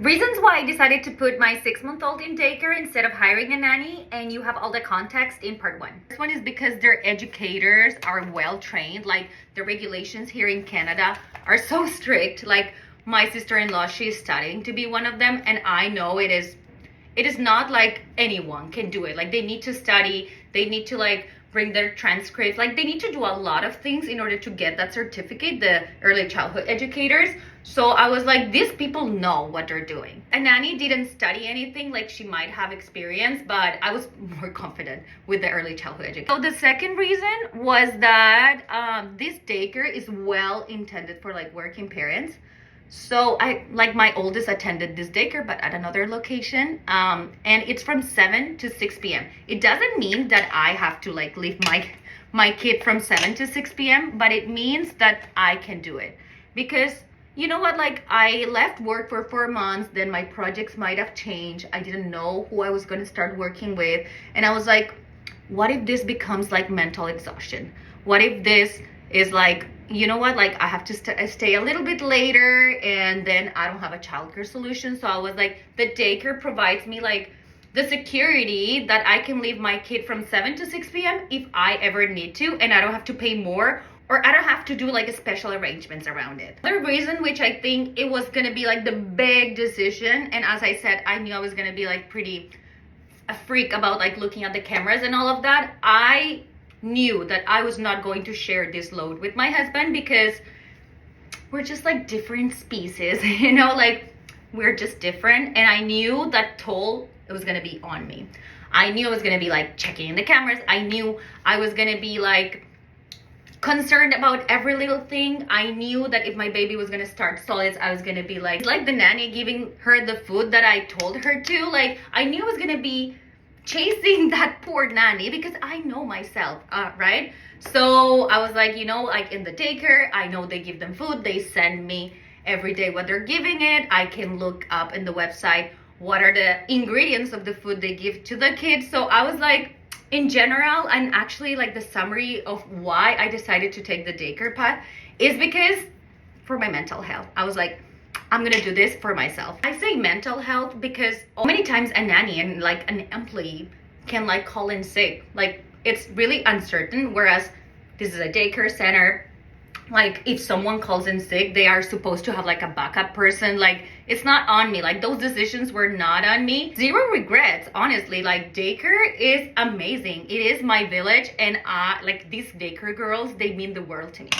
Reasons why I decided to put my 6-month-old in daycare instead of hiring a nanny, and you have all the context in part 1. This one is because their educators are well trained. Like, the regulations here in Canada are so strict. Like, my sister-in-law, she's studying to be one of them, and I know it is not like anyone can do it. Like, they need to study, they need to like bring their transcripts, like they need to do a lot of things in order to get that certificate, the early childhood educators. So I was like, these people know what they're doing. A nanny didn't study anything, like she might have experience, but I was more confident with the early childhood education. So the second reason was that this daycare is well intended for like working parents. So my oldest attended this daycare, but at another location, and it's from 7 to 6 p.m. It doesn't mean that I have to like leave my kid from 7 to 6 p.m., but it means that I can do it. Because you know what, like I left work for 4 months, then my projects might have changed. I didn't know who I was going to start working with. And I was like, what if this becomes like mental exhaustion? What if this is like, you know what, like I have to stay a little bit later and then I don't have a childcare solution. So I was like, the daycare provides me like the security that I can leave my kid from 7 to 6 p.m. if I ever need to, and I don't have to pay more, or I don't have to do like a special arrangements around it. Another reason, which I think it was gonna be like the big decision, and as I said, I knew I was gonna be like pretty a freak about like looking at the cameras and all of that. I knew that I was not going to share this load with my husband because we're just like different species, you know, like we're just different. And I knew that toll, it was gonna be on me. I knew I was gonna be like checking in the cameras. I knew I was gonna be like concerned about every little thing. I knew that if my baby was gonna start solids, I was gonna be like the nanny giving her the food that I told her to. Like, I knew I was gonna be chasing that poor nanny because I know myself, right? So I was like, you know, like in the daycare, I know they give them food. They send me every day what they're giving it. I can look up in the website what are the ingredients of the food they give to the kids. So I was like, in general, and actually like the summary of why I decided to take the daycare path is because for my mental health. I was like, I'm gonna do this for myself. I say mental health because many times a nanny and like an employee can like call in sick. Like, it's really uncertain, whereas this is a daycare center. Like, if someone calls in sick, they are supposed to have like a backup person. Like, it's not on me. Like, those decisions were not on me. Zero regrets, honestly. Like, daycare is amazing. It is my village, and like these daycare girls, they mean the world to me.